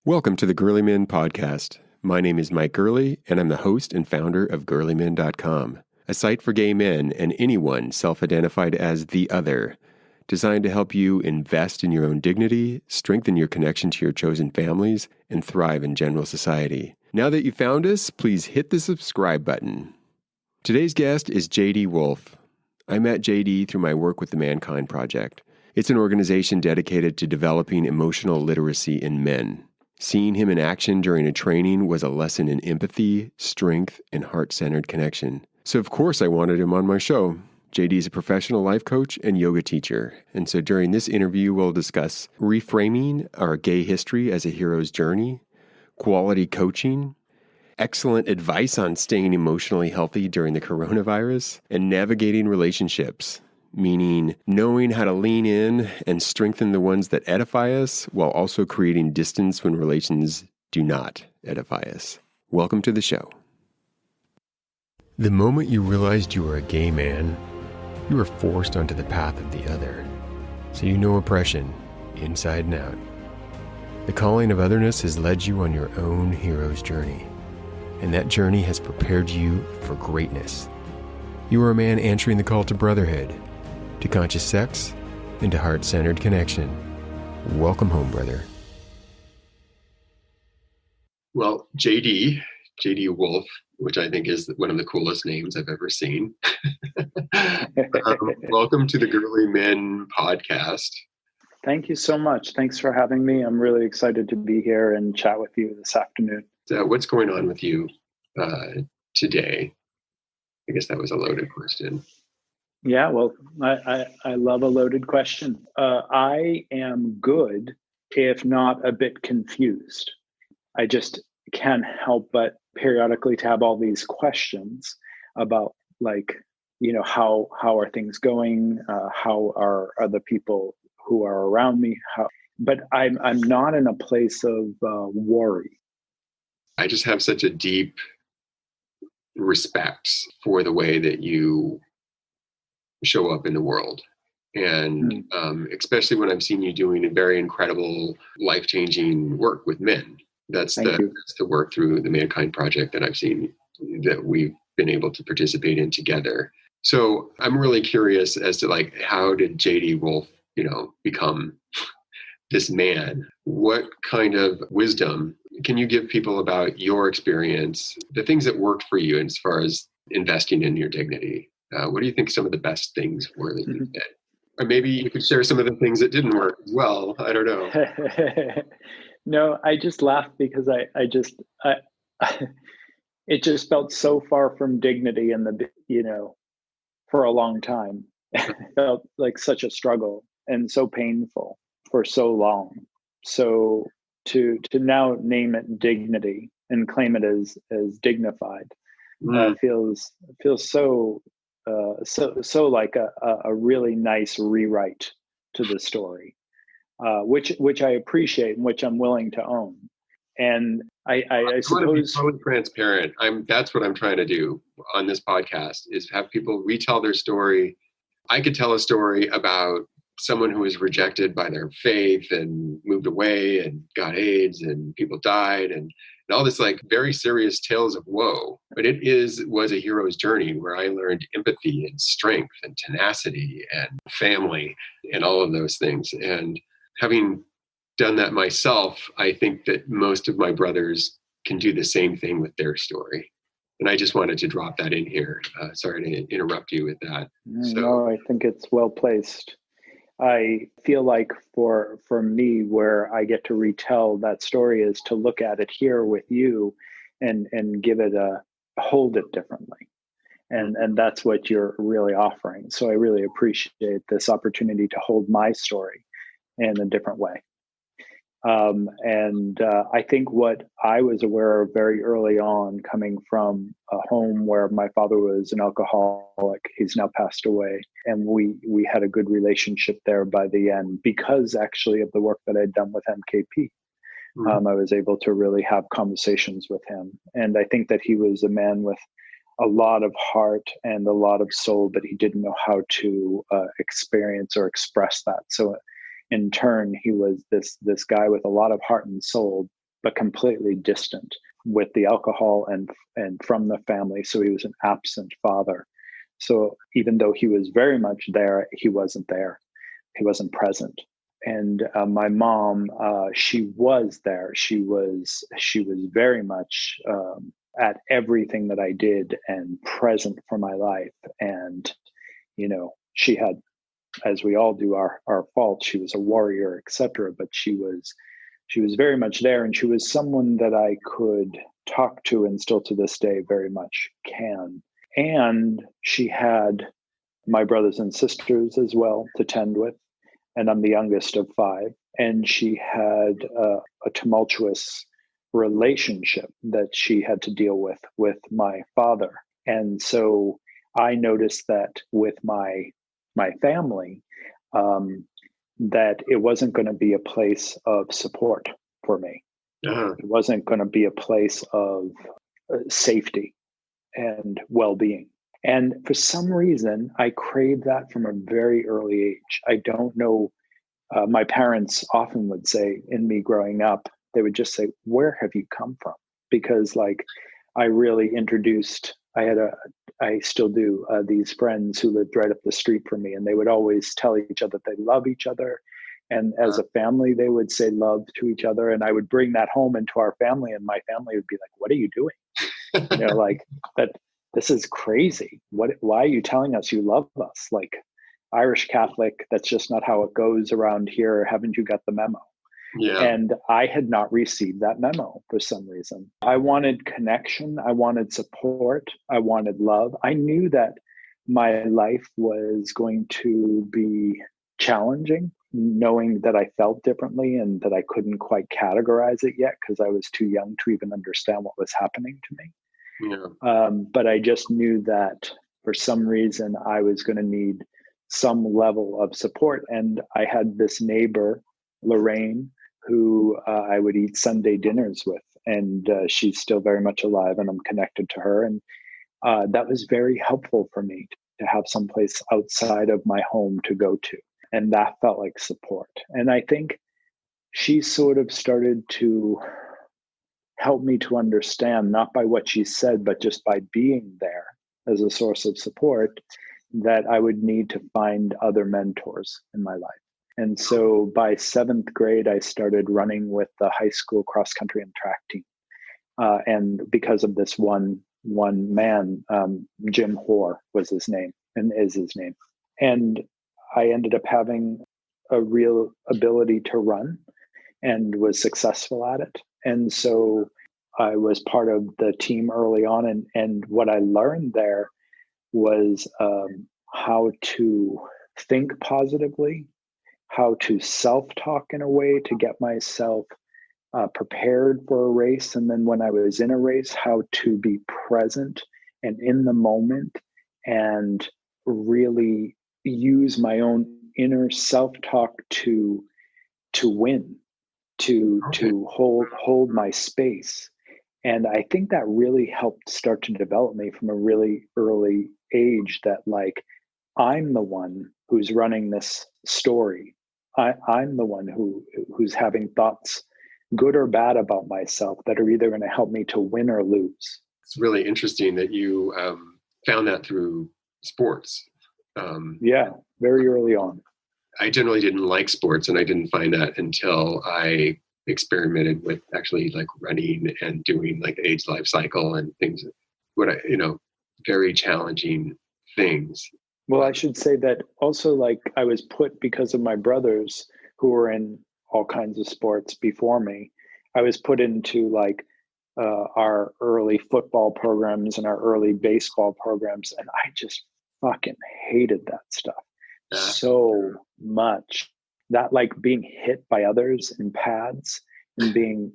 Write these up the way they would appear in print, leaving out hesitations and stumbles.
Welcome to the GerleMen podcast. My name is Mike Gurley, and I'm the host and founder of GerleMen.com, a site for gay men and anyone self-identified as the other, designed to help you invest in your own dignity, strengthen your connection to your chosen families, and thrive in general society. Now that you found us, please hit the subscribe button. Today's guest is JD Wolfe. I met JD through my work with the Mankind Project. It's an organization dedicated to developing emotional literacy in men. Seeing him in action during a training was a lesson in empathy, strength, and heart-centered connection. So of course I wanted him on my show. JD is a professional life coach and yoga teacher. And so during this interview, we'll discuss reframing our gay history as a hero's journey, quality coaching, excellent advice on staying emotionally healthy during the coronavirus, and navigating relationships. Meaning knowing how to lean in and strengthen the ones that edify us while also creating distance when relations do not edify us. Welcome to the show. The moment you realized you were a gay man, you were forced onto the path of the other. So you know oppression, inside and out. The calling of otherness has led you on your own hero's journey, and that journey has prepared you for greatness. You are a man answering the call to brotherhood, to conscious sex, and to heart-centered connection. Welcome home, brother. Well, JD Wolfe, which I think is one of the coolest names I've ever seen. Welcome to the GerleMen podcast. Thank you so much. Thanks for having me. I'm really excited to be here and chat with you this afternoon. What's going on with you today? I guess that was a loaded question. Yeah, well, I love a loaded question. I am good, if not a bit confused. I just can't help but periodically to have all these questions about, how are things going? How are other people who are around me? But I'm not in a place of worry. I just have such a deep respect for the way that you show up in the world. And especially when I've seen you doing a very incredible, life-changing work with men. That's the work through the Mankind Project that I've seen that we've been able to participate in together. So I'm really curious as to how did JD Wolfe, become this man? What kind of wisdom can you give people about your experience, the things that worked for you as far as investing in your dignity? What do you think some of the best things were that you did? Or maybe you could share some of the things that didn't work as well. I don't know. No, I just laughed because it just felt so far from dignity for a long time. It felt like such a struggle and so painful for so long. So to now name it dignity and claim it as dignified feels so like a really nice rewrite to the story, which I appreciate and which I'm willing to own. And I suppose want to be totally transparent. That's what I'm trying to do on this podcast is have people retell their story. I could tell a story about someone who was rejected by their faith and moved away and got AIDS and people died and all this very serious tales of woe. But it was a hero's journey where I learned empathy and strength and tenacity and family and all of those things. And having done that myself, I think that most of my brothers can do the same thing with their story. And I just wanted to drop that in here. Sorry to interrupt you with that. No, I think it's well placed. I feel like for me, where I get to retell that story is to look at it here with you and give it hold it differently. And that's what you're really offering. So I really appreciate this opportunity to hold my story in a different way. I think what I was aware of very early on, coming from a home where my father was an alcoholic, he's now passed away, and we had a good relationship there by the end because actually of the work that I'd done with MKP. I was able to really have conversations with him. And I think that he was a man with a lot of heart and a lot of soul, but he didn't know how to experience or express that. So in turn, he was this guy with a lot of heart and soul, but completely distant with the alcohol and from the family. So he was an absent father. So even though he was very much there, he wasn't there. He wasn't present. And my mom, she was there. She was very much at everything that I did and present for my life. And she had, as we all do, our faults. She was a warrior, etc. But she was very much there, and she was someone that I could talk to, and still to this day very much can. And she had my brothers and sisters as well to tend with, and I'm the youngest of 5. And she had a tumultuous relationship that she had to deal with my father. And so I noticed that with my family, that it wasn't going to be a place of support for me. Uh-huh. It wasn't going to be a place of safety and well-being. And for some reason, I craved that from a very early age. I don't know. My parents often would say, in me growing up, they would just say, "Where have you come from?" Because I really introduced, I still do, these friends who lived right up the street from me, and they would always tell each other that they love each other. And as a family, they would say love to each other. And I would bring that home into our family, and my family would be like, "What are you doing?" Like that. This is crazy. Why are you telling us you love us? Like, Irish Catholic, that's just not how it goes around here. Haven't you got the memo? Yeah. And I had not received that memo for some reason. I wanted connection. I wanted support. I wanted love. I knew that my life was going to be challenging, knowing that I felt differently and that I couldn't quite categorize it yet because I was too young to even understand what was happening to me. Yeah. But I just knew that for some reason I was going to need some level of support. And I had this neighbor, Lorraine, who I would eat Sunday dinners with. And she's still very much alive, and I'm connected to her. And that was very helpful for me to have someplace outside of my home to go to. And that felt like support. And I think she sort of started to help me to understand, not by what she said, but just by being there as a source of support, that I would need to find other mentors in my life. And so by 7th grade, I started running with the high school cross country and track team. And because of this one man, Jim Hoare was his name and is his name. And I ended up having a real ability to run and was successful at it. And so I was part of the team early on. And what I learned there was how to think positively, how to self-talk in a way to get myself prepared for a race. And then when I was in a race, how to be present and in the moment and really use my own inner self-talk to win, to hold my space. And I think that really helped start to develop me from a really early age, that like, I'm the one who's running this story. I'm the one who's having thoughts, good or bad, about myself that are either going to help me to win or lose. It's really interesting that you found that through sports. Yeah, very early on. I generally didn't like sports, and I didn't find that until I experimented with actually like running and doing like age life cycle and things. Very challenging things. Well, I should say that also, like, I was put, because of my brothers who were in all kinds of sports before me, I was put into like our early football programs and our early baseball programs. And I just fucking hated that stuff so much. That, like, being hit by others in pads and being,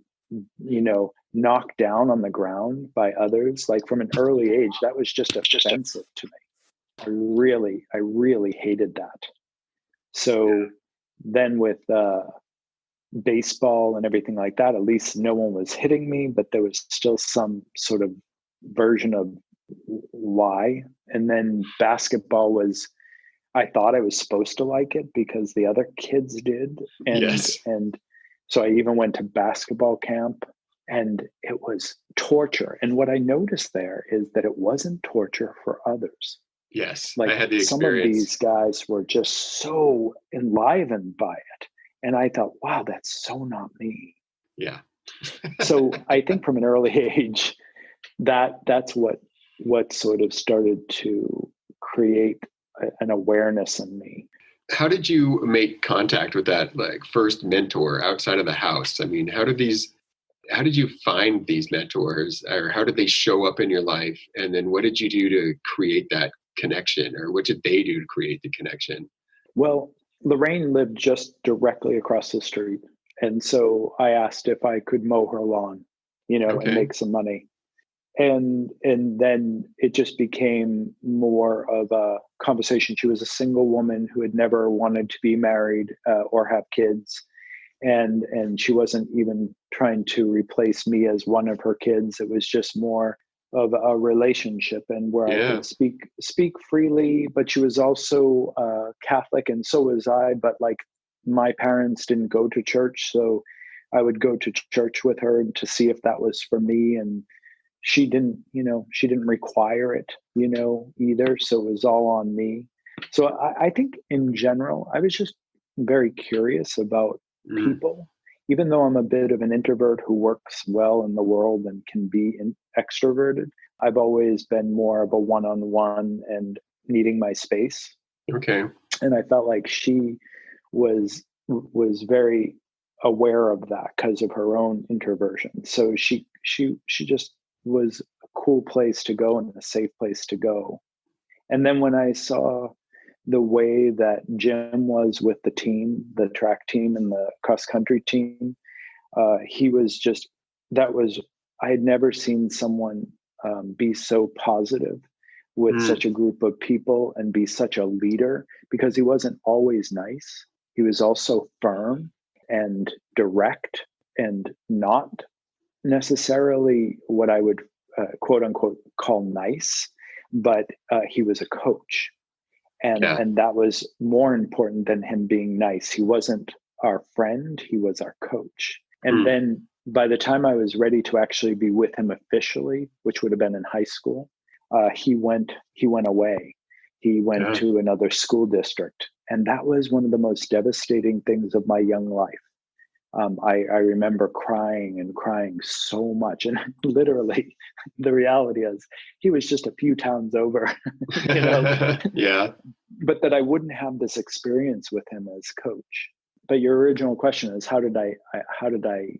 knocked down on the ground by others, like from an early age, that was just offensive to me. I really hated that. So then with baseball and everything like that, at least no one was hitting me, but there was still some sort of version of why. And then basketball was, I thought I was supposed to like it because the other kids did. And So I even went to basketball camp, and it was torture. And what I noticed there is that it wasn't torture for others. Yes, I Like had the some of experience. these guys were just so enlivened by it. And I thought, wow, that's so not me. Yeah. So I think from an early age, that's what sort of started to create an awareness in me. How did you make contact with that like first mentor outside of the house? I mean, how did you find these mentors, or how did they show up in your life? And then what did you do to create that connection, or what did they do to create the connection? Well, Lorraine lived just directly across the street. And so I asked if I could mow her lawn, and Okay. make some money. And then it just became more of a conversation. She was a single woman who had never wanted to be married or have kids, and she wasn't even trying to replace me as one of her kids. It was just more of a relationship, and where I Yeah. could speak freely. But she was also Catholic, and so was I. But like my parents didn't go to church, so I would go to church with her to see if that was for me. And she didn't require it, either. So it was all on me. So I think in general, I was just very curious about Mm. people, even though I'm a bit of an introvert who works well in the world and can be extroverted. I've always been more of a one-on-one and needing my space. Okay. And I felt like she was very aware of that because of her own introversion. So she just was a cool place to go and a safe place to go. And then when I saw the way that Jim was with the team, the track team and the cross country team, he was just, that was, I had never seen someone be so positive with Mm. such a group of people and be such a leader, because he wasn't always nice. He was also firm and direct and not necessarily what I would quote unquote call nice, but he was a coach. Yeah. And that was more important than him being nice. He wasn't our friend, he was our coach. And Mm. then by the time I was ready to actually be with him officially, which would have been in high school, he went away. He went Yeah. to another school district. And that was one of the most devastating things of my young life. I remember crying and crying so much. And literally, the reality is, he was just a few towns over, you know, Yeah. but that I wouldn't have this experience with him as coach. But your original question is, how did I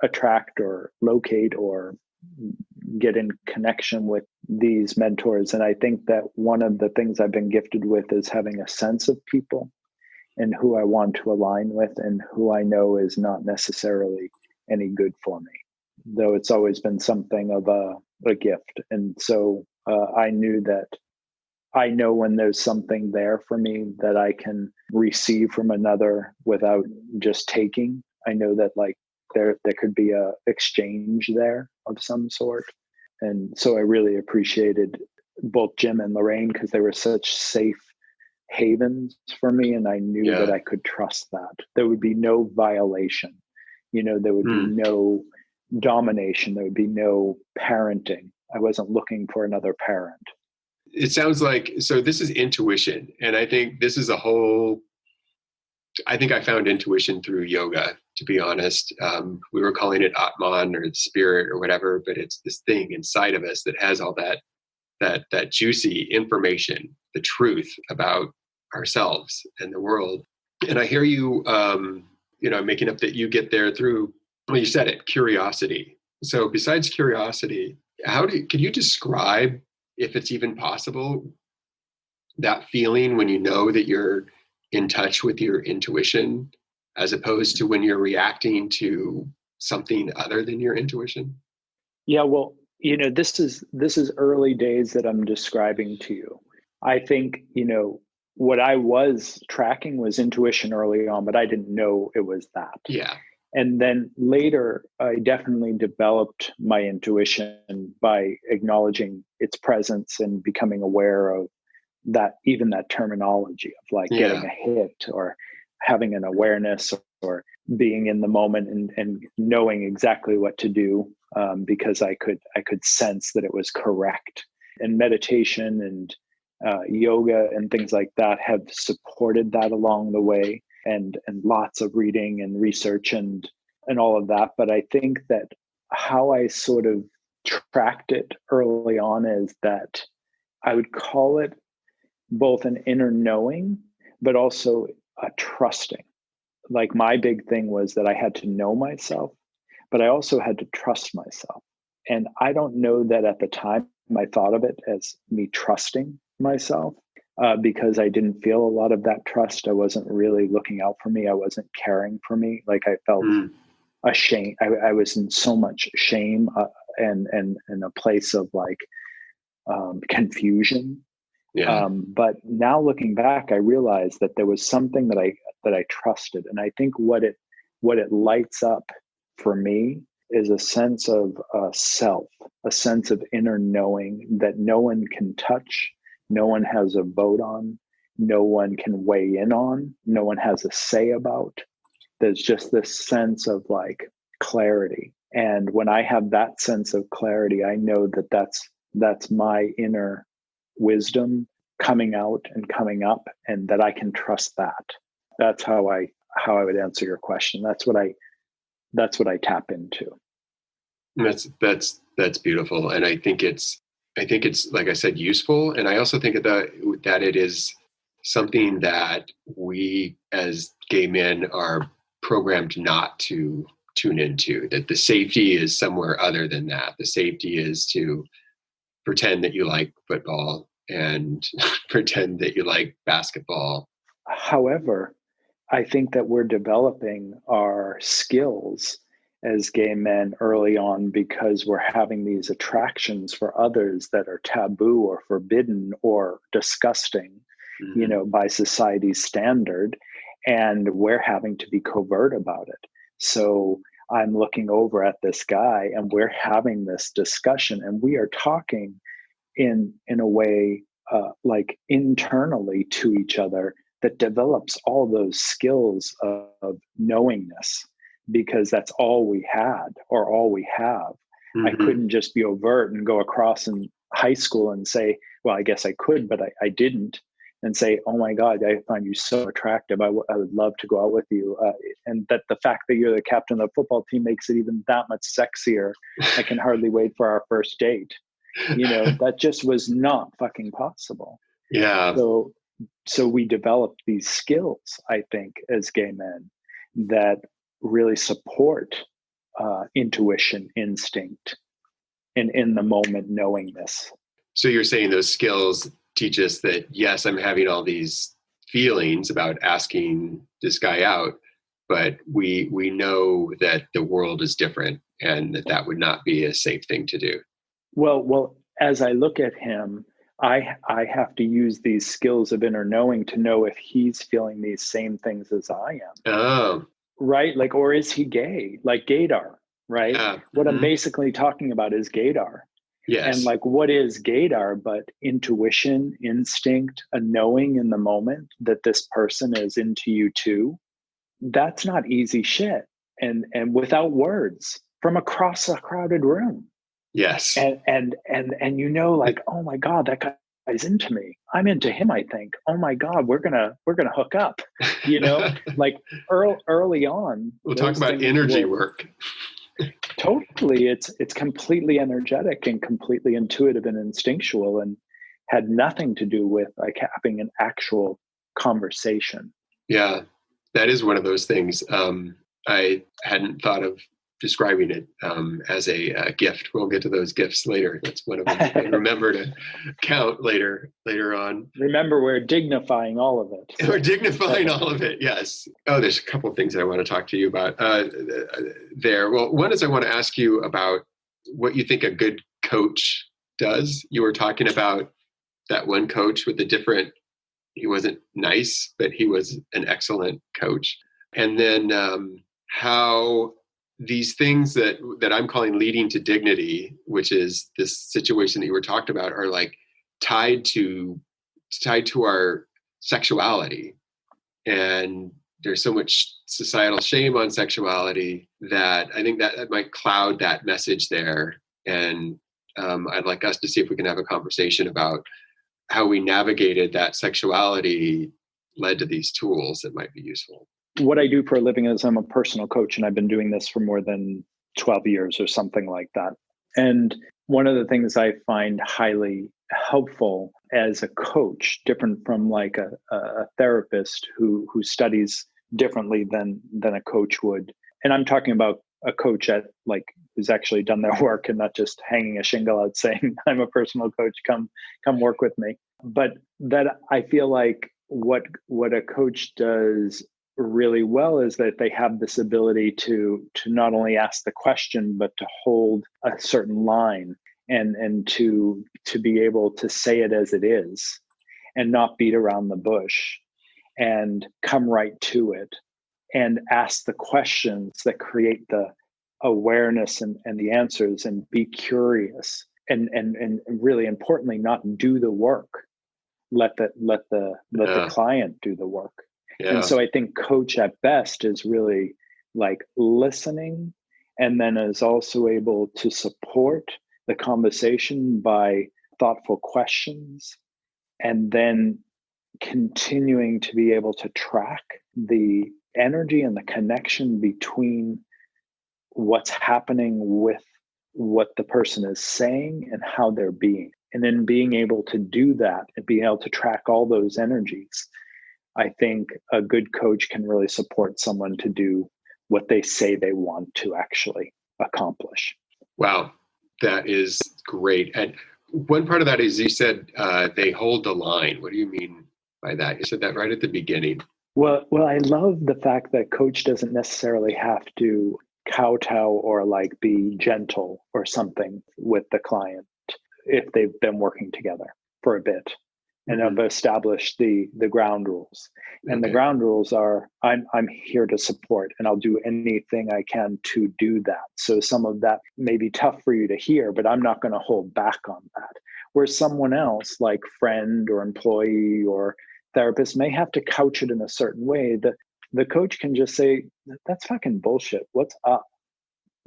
attract or locate or get in connection with these mentors? And I think that one of the things I've been gifted with is having a sense of people and who I want to align with and who I know is not necessarily any good for me, though it's always been something of a gift. And so I knew that I know when there's something there for me that I can receive from another without just taking. I know that like there could be a exchange there of some sort. And so I really appreciated both Jim and Lorraine because they were such safe havens for me, and I knew that Yeah. I could trust that. There would be no violation. There would be Mm. no domination. There would be no parenting. I wasn't looking for another parent. It sounds like, so this is intuition. And I think this is I think I found intuition through yoga, to be honest. We were calling it Atman or the spirit or whatever, but it's this thing inside of us that has all that juicy information, the truth about ourselves and the world. And I hear you, making up that you get there through, well, you said it, curiosity. So besides curiosity, could you describe, if it's even possible, that feeling when you know that you're in touch with your intuition, as opposed to when you're reacting to something other than your intuition? Yeah, well, this is early days that I'm describing to you. I think, what I was tracking was intuition early on, but I didn't know it was that. Yeah. And then later, I definitely developed my intuition by acknowledging its presence and becoming aware of that, even that terminology of like getting Yeah. a hit or having an awareness or being in the moment and knowing exactly what to do, because I could sense that it was correct. And meditation and yoga and things like that have supported that along the way, and lots of reading and research and all of that. But I think that how I sort of tracked it early on is that I would call it both an inner knowing, but also a trusting. Like my big thing was that I had to know myself, but I also had to trust myself. And I don't know that at the time I thought of it as me trusting myself, because I didn't feel a lot of that trust. I wasn't really looking out for me. I wasn't caring for me. Like I felt ashamed. I was in so much shame, and a place of like confusion. Yeah. But now looking back, I realized that there was something that I trusted, and I think what it lights up for me is a sense of self, a sense of inner knowing that no one can touch, no one has a vote on, no one can weigh in on, no one has a say about. There's just this sense of like clarity, and when I have that sense of clarity, I know that that's my inner wisdom coming out and coming up, and that I can trust that. That's how I would answer your question. That's what I tap into. That's beautiful. And I think it's like I said, useful. And I also think that it is something that we as gay men are programmed not to tune into, that the safety is somewhere other than that. The safety is to pretend that you like football and pretend that you like basketball. However, I think that we're developing our skills as gay men early on because we're having these attractions for others that are taboo or forbidden or disgusting, by society's standard. And we're having to be covert about it. So I'm looking over at this guy and we're having this discussion, and we are talking in a way like internally to each other that develops all those skills of knowingness, because that's all we had or all we have. I couldn't just be overt and go across in high school and say, well, I guess I could, but I didn't, and say, oh my God, I find you so attractive. I would love to go out with you. And that the fact that you're the captain of the football team makes it even that much sexier. I can hardly wait for our first date. That just was not fucking possible. Yeah. So we developed these skills, I think, as gay men that really support intuition, instinct, and in the moment knowingness. So you're saying those skills teach us that, yes, I'm having all these feelings about asking this guy out, but we know that the world is different and that would not be a safe thing to do. Well, as I look at him, I have to use these skills of inner knowing to know if he's feeling these same things as I am. Oh. Right? Like, or is he gay? Like gaydar, right? Yeah. What I'm basically talking about is gaydar. Yes. And like, what is gaydar but intuition, instinct, a knowing in the moment that this person is into you too? That's not easy shit. And without words from across a crowded room. Yes. And like, oh my God, that guy's into me. I'm into him, I think. Oh my God, we're gonna hook up. Like early on. We'll talk about energy work. Totally. It's completely energetic and completely intuitive and instinctual, and had nothing to do with like having an actual conversation. Yeah, that is one of those things. I hadn't thought of describing it as a gift. We'll get to those gifts later. That's one of them. I remember to count later on. Remember, we're dignifying all of it. We're dignifying all of it, yes. Oh, there's a couple of things that I want to talk to you about there. Well, one is I want to ask you about what you think a good coach does. You were talking about that one coach with he wasn't nice, but he was an excellent coach. And then how these things that I'm calling leading to dignity, which is this situation that you were talked about, are like tied to our sexuality, and there's so much societal shame on sexuality that I think that might cloud that message there. And I'd like us to see if we can have a conversation about how we navigated that sexuality led to these tools that might be useful. What I do for a living is I'm a personal coach, and I've been doing this for more than 12 years or something like that. And one of the things I find highly helpful as a coach, different from like a therapist who studies differently than a coach would. And I'm talking about a coach at like who's actually done their work and not just hanging a shingle out saying, I'm a personal coach, come work with me. But that I feel like what a coach does really well is that they have this ability to not only ask the question, but to hold a certain line and to be able to say it as it is and not beat around the bush and come right to it and ask the questions that create the awareness and the answers, and be curious and really importantly, not do the work. Let the client do the work. Yeah. And so I think coach at best is really like listening, and then is also able to support the conversation by thoughtful questions, and then continuing to be able to track the energy and the connection between what's happening with what the person is saying and how they're being. And then being able to do that and being able to track all those energies, I think a good coach can really support someone to do what they say they want to actually accomplish. Wow, that is great. And one part of that is you said they hold the line. What do you mean by that? You said that right at the beginning. Well, I love the fact that coach doesn't necessarily have to kowtow or like be gentle or something with the client if they've been working together for a bit and have established the ground rules. And the ground rules are I'm here to support, and I'll do anything I can to do that. So some of that may be tough for you to hear, but I'm not going to hold back on that. Where someone else, like friend or employee or therapist, may have to couch it in a certain way, the coach can just say, that's fucking bullshit. What's up?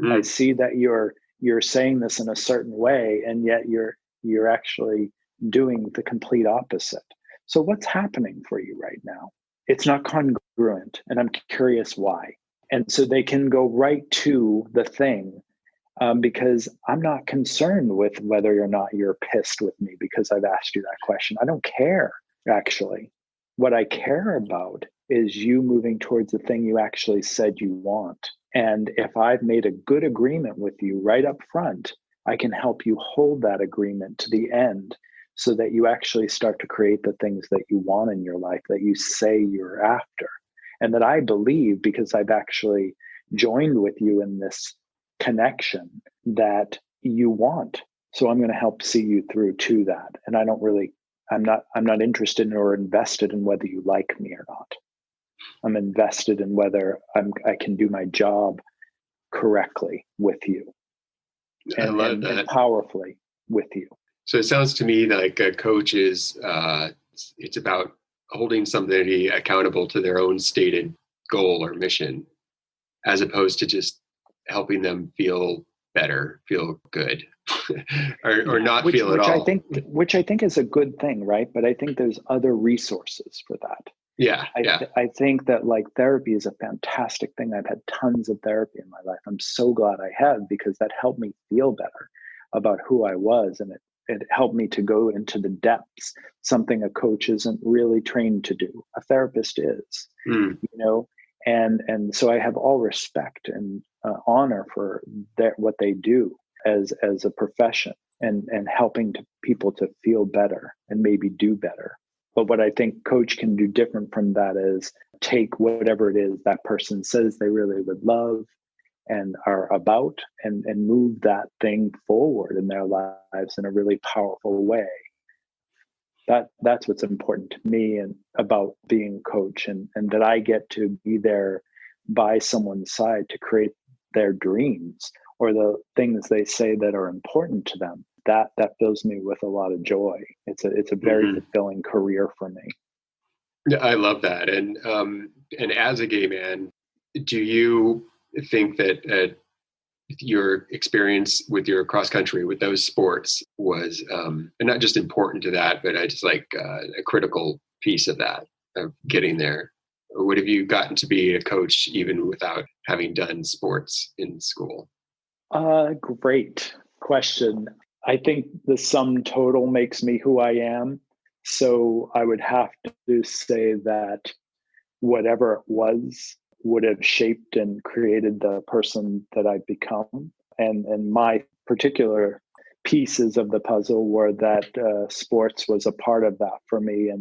I see that you're saying this in a certain way, and yet you're actually doing the complete opposite. So what's happening for you right now? It's not congruent, and I'm curious why. And so they can go right to the thing, because I'm not concerned with whether or not you're pissed with me because I've asked you that question. I don't care, actually. What I care about is you moving towards the thing you actually said you want. And if I've made a good agreement with you right up front, I can help you hold that agreement to the end so that you actually start to create the things that you want in your life, that you say you're after. And that I believe, because I've actually joined with you in this connection, that you want. So I'm going to help see you through to that. And I'm not interested in or invested in whether you like me or not. I'm invested in whether I can do my job correctly with you and powerfully with you. So it sounds to me like a coach is, it's about holding somebody accountable to their own stated goal or mission, as opposed to just helping them feel better, feel good, or not feel at all. Which I think is a good thing, right? But I think there's other resources for that. Yeah. I think that like therapy is a fantastic thing. I've had tons of therapy in my life. I'm so glad I have, because that helped me feel better about who I was. And it helped me to go into the depths, something a coach isn't really trained to do. A therapist is, and so I have all respect and honor for what they do as a profession and helping people to feel better and maybe do better. But what I think coach can do different from that is take whatever it is that person says they really would love and are about and move that thing forward in their lives in a really powerful way. That's what's important to me and about being a coach, and that I get to be there by someone's side to create their dreams or the things they say that are important to them. That fills me with a lot of joy. It's a very fulfilling career for me. Yeah, I love that. And And as a gay man, do you think that your experience with your cross country, with those sports, was and not just important to that, but I just like a critical piece of that, of getting there? Or would have you gotten to be a coach even without having done sports in school? Great question. I think the sum total makes me who I am. So I would have to say that whatever it was would have shaped and created the person that I've become. And my particular pieces of the puzzle were that sports was a part of that for me.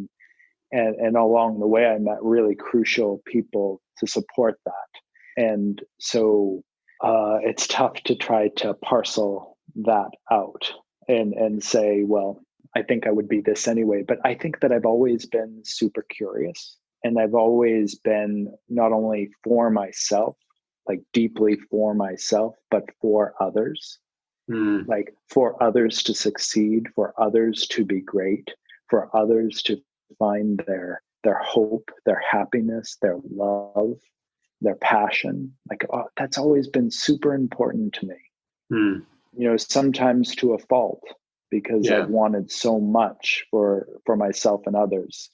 And along the way, I met really crucial people to support that. And so it's tough to try to parcel that out and say, well, I think I would be this anyway. But I think that I've always been super curious, and I've always been not only for myself, like deeply for myself, but for others, like for others to succeed, for others to be great, for others to find their hope, their happiness, their love, their passion. Like, that's always been super important to me. Sometimes to a fault, because I've wanted so much for myself and others,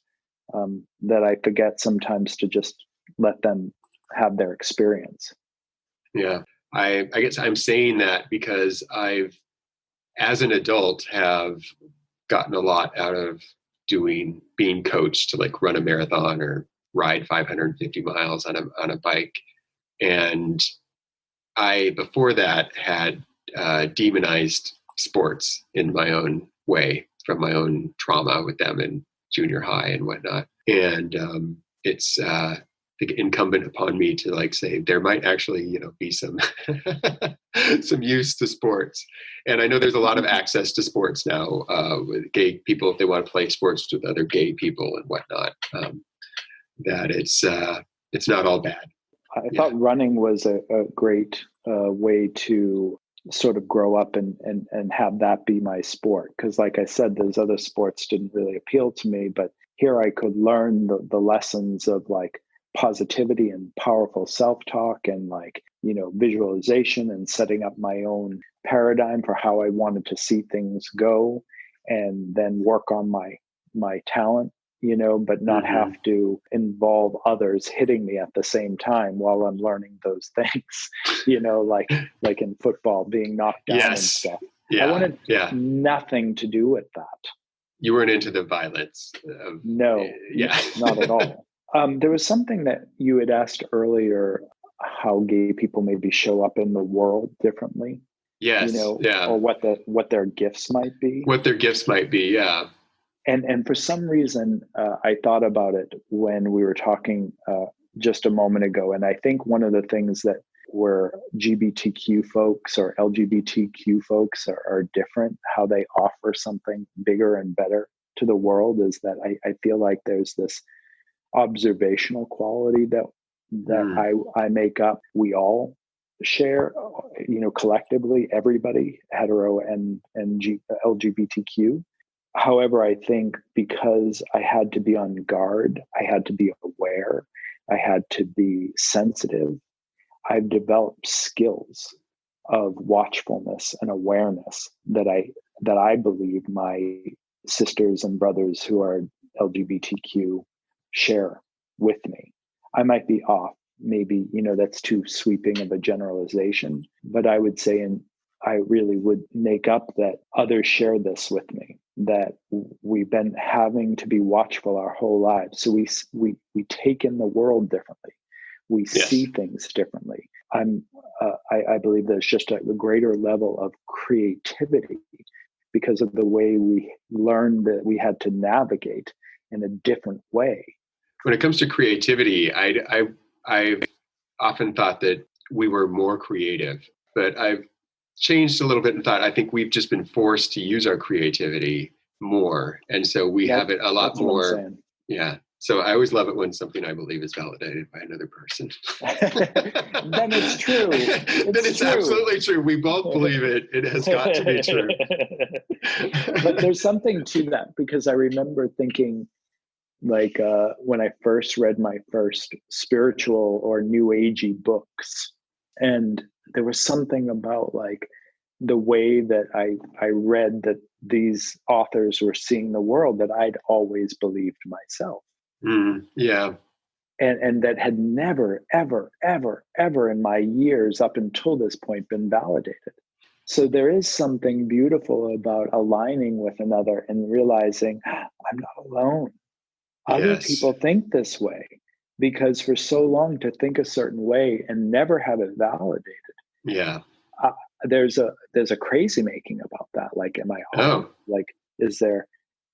that I forget sometimes to just let them have their experience. Yeah. I guess I'm saying that because I've, as an adult, have gotten a lot out of being coached to like run a marathon or ride 550 miles on a bike. And I, before that, had demonized sports in my own way from my own trauma with them in junior high and whatnot. And it's incumbent upon me to like say there might actually, be some some use to sports. And I know there's a lot of access to sports now with gay people if they want to play sports with other gay people and whatnot. That it's not all bad. I thought running was a great way to sort of grow up and have that be my sport. Because like I said, those other sports didn't really appeal to me, but here I could learn the lessons of like positivity and powerful self-talk and like, visualization and setting up my own paradigm for how I wanted to see things go, and then work on my talent, but not have to involve others hitting me at the same time while I'm learning those things, like in football, being knocked down and stuff. Yeah. I wanted nothing to do with that. You weren't into the violence. No, not at all. There was something that you had asked earlier, how gay people maybe show up in the world differently. Yes. Or what their gifts might be. What their gifts might be, yeah. And for some reason, I thought about it when we were talking just a moment ago. And I think one of the things that where GBTQ folks or LGBTQ folks are different, how they offer something bigger and better to the world, is that I feel like there's this observational quality that I make up. We all share, collectively, everybody, hetero and LGBTQ. However, I think because I had to be on guard, I had to be aware, I had to be sensitive, I've developed skills of watchfulness and awareness that I believe my sisters and brothers who are LGBTQ share with me. I might be off. Maybe, that's too sweeping of a generalization, but I would say, and I really would make up that others share this with me, that we've been having to be watchful our whole lives. So we take in the world differently. We see things differently. I believe there's just a greater level of creativity because of the way we learned that we had to navigate in a different way. When it comes to creativity, I've often thought that we were more creative, but I've changed a little bit and thought I think we've just been forced to use our creativity more. And so we have it a lot more. Yeah. So I always love it when something I believe is validated by another person. Then it's true. Then it's true. Absolutely true. We both believe it. It has got to be true. But there's something to that, because I remember thinking, like when I first read my first spiritual or new agey books. And there was something about like the way that I read that these authors were seeing the world that I'd always believed myself. Yeah. And that had never, ever, ever, ever in my years up until this point been validated. So there is something beautiful about aligning with another and realizing I'm not alone. Other Yes. people think this way, because for so long to think a certain way and never have it validated. Yeah. There's a crazy making about that. Like, am I hard? Oh. Like,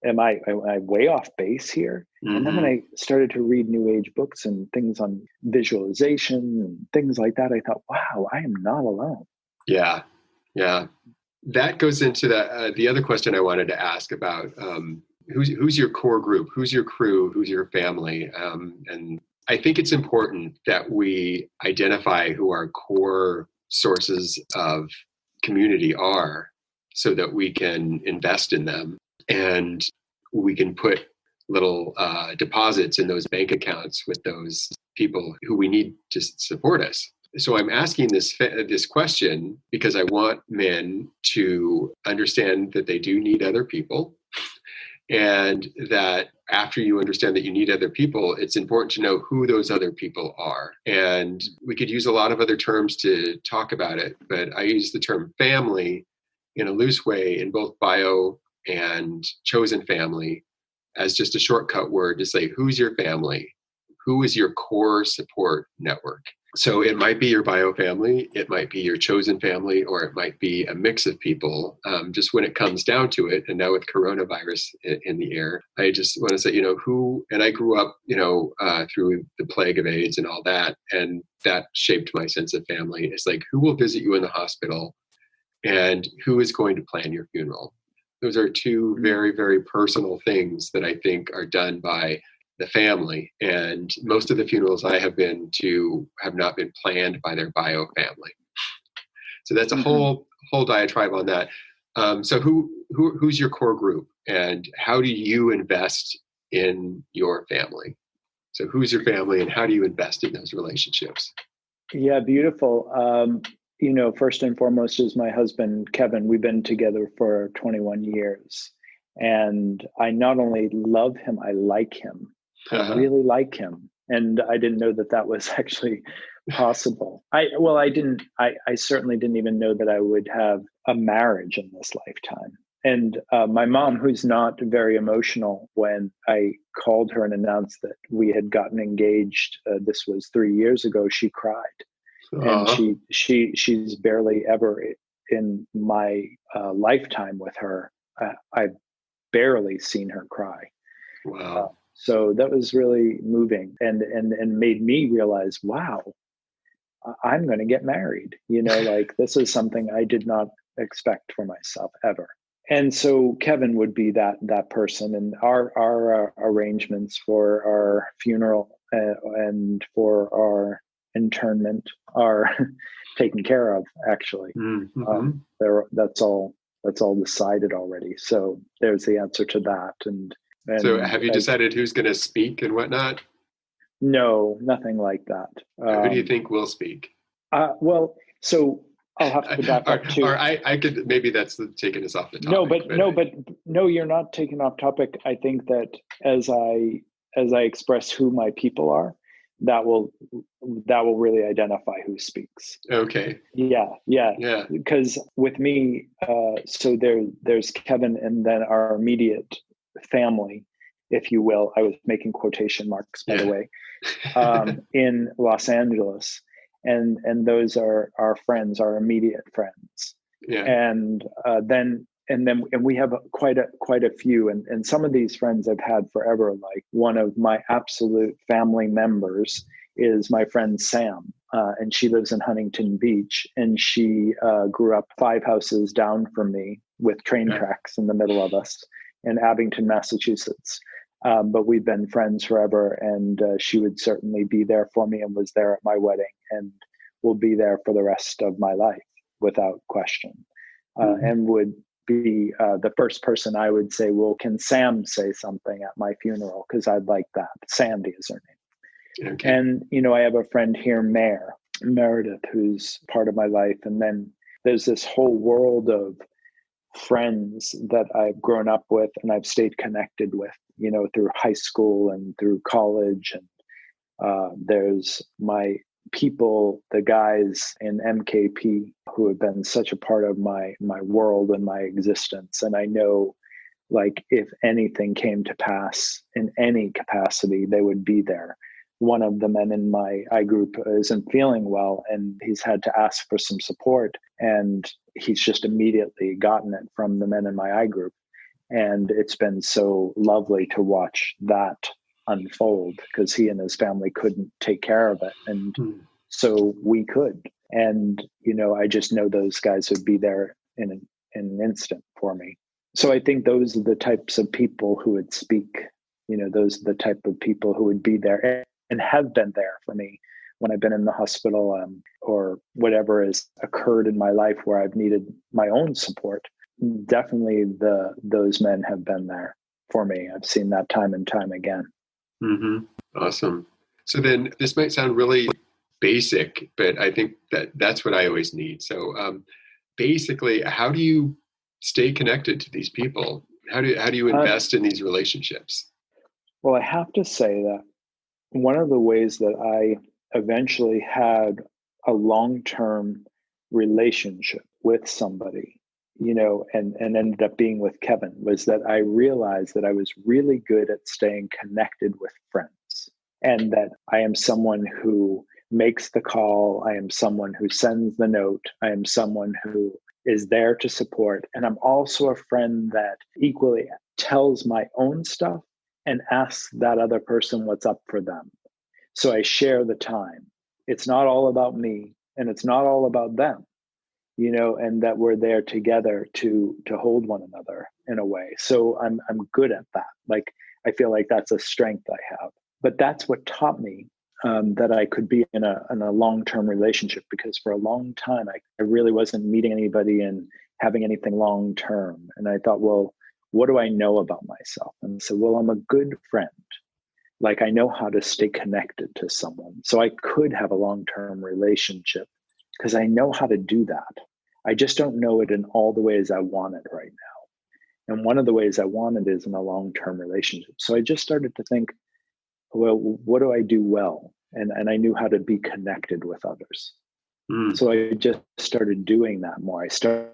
am I way off base here? Mm-hmm. And then when I started to read new age books and things on visualization and things like that, I thought, wow, I am not alone. Yeah. Yeah. That goes into the other question I wanted to ask about who's your core group, who's your crew, who's your family, and I think it's important that we identify who our core sources of community are, so that we can invest in them and we can put little deposits in those bank accounts with those people who we need to support us. So I'm asking this question because I want men to understand that they do need other people, and that after you understand that you need other people, it's important to know who those other people are. And we could use a lot of other terms to talk about it, but I use the term family in a loose way in both bio and chosen family as just a shortcut word to say, who's your family? Who is your core support network? So it might be your bio family, it might be your chosen family, or it might be a mix of people. Just when it comes down to it, and now with coronavirus in the air, I just want to say, who, and I grew up, through the plague of AIDS and all that, and that shaped my sense of family. It's like, who will visit you in the hospital, and who is going to plan your funeral? Those are two very, very personal things that I think are done by the family. And most of the funerals I have been to have not been planned by their bio family. So that's a whole diatribe on that. So who's your core group, and how do you invest in your family? So who's your family, and how do you invest in those relationships? Yeah, beautiful. First and foremost is my husband, Kevin. We've been together for 21 years. And I not only love him, I like him. I really like him. And I didn't know that was actually possible. I certainly didn't even know that I would have a marriage in this lifetime. And my mom, who's not very emotional, when I called her and announced that we had gotten engaged, this was 3 years ago, she cried. And she's barely ever in my lifetime with her. I've barely seen her cry. Wow. So that was really moving, and made me realize, wow, I'm going to get married. Like, this is something I did not expect for myself ever. And so Kevin would be that person, and our arrangements for our funeral and for our internment are taken care of, actually. That's all decided already. So there's the answer to that. And so have you decided who's going to speak and whatnot? No, nothing like that. Who do you think will speak? Well, so I'll have to back up too. Or I could, maybe that's taking us off the topic. No, you're not taking off topic. I think that as I express who my people are, that will really identify who speaks. Okay. Yeah. Because with me, so there's Kevin, and then our immediate family, if you will. I was making quotation marks, by the way, in Los Angeles. And those are our friends, our immediate friends. Yeah. And then we have quite a few, and some of these friends I've had forever. Like, one of my absolute family members is my friend Sam, and she lives in Huntington Beach, and she grew up 5 houses down from me, with train tracks in the middle of us, in Abington, Massachusetts. But we've been friends forever, and she would certainly be there for me, and was there at my wedding, and will be there for the rest of my life without question, and would be the first person I would say, well, can Sam say something at my funeral? Because I'd like that. Sandy is her name. Okay. And, I have a friend here, Meredith, who's part of my life. And then there's this whole world of friends that I've grown up with and I've stayed connected with, through high school and through college. And there's my people, the guys in MKP who have been such a part of my world and my existence. And I know, like, if anything came to pass in any capacity, they would be there. One of the men in my I group isn't feeling well, and he's had to ask for some support. And he's just immediately gotten it from the men in my I group. And it's been so lovely to watch that unfold, because he and his family couldn't take care of it. And so we could. And, I just know those guys would be there in an instant for me. So I think those are the types of people who would speak, those are the type of people who would be there and have been there for me when I've been in the hospital, or whatever has occurred in my life where I've needed my own support. Definitely those men have been there for me. I've seen that time and time again. Mm-hmm. Awesome. So then this might sound really basic, but I think that's what I always need. So basically, how do you stay connected to these people? How do you invest in these relationships? Well, I have to say that one of the ways that I eventually had a long-term relationship with somebody, and ended up being with Kevin, was that I realized that I was really good at staying connected with friends, and that I am someone who makes the call. I am someone who sends the note. I am someone who is there to support. And I'm also a friend that equally tells my own stuff and asks that other person what's up for them. So I share the time. It's not all about me, and it's not all about them, and that we're there together to hold one another in a way. So I'm good at that. Like, I feel like that's a strength I have. But that's what taught me that I could be in a long-term relationship, because for a long time I really wasn't meeting anybody and having anything long-term. And I thought, well, what do I know about myself? And so, well, I'm a good friend. Like, I know how to stay connected to someone. So I could have a long-term relationship because I know how to do that. I just don't know it in all the ways I want it right now. And one of the ways I want it is in a long-term relationship. So I just started to think, well, what do I do well? And I knew how to be connected with others. So I just started doing that more. I started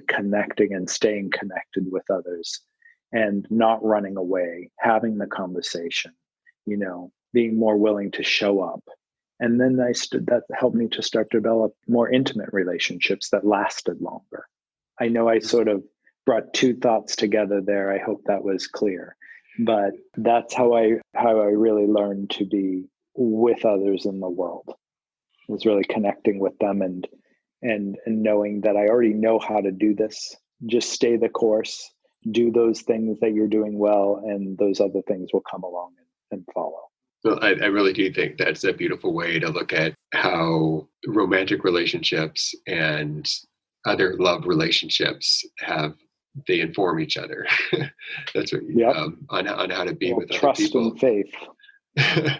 connecting and staying connected with others, and not running away, having the conversation, being more willing to show up. And then that helped me to start to develop more intimate relationships that lasted longer. I know I sort of brought two thoughts together there. I hope that was clear. But that's how I really learned to be with others in the world. It was really connecting with them and knowing that I already know how to do this. Just stay the course, do those things that you're doing well, and those other things will come along and follow. Well, I really do think that's a beautiful way to look at how romantic relationships and other love relationships they inform each other. That's what on how to be with other people. Trust and faith.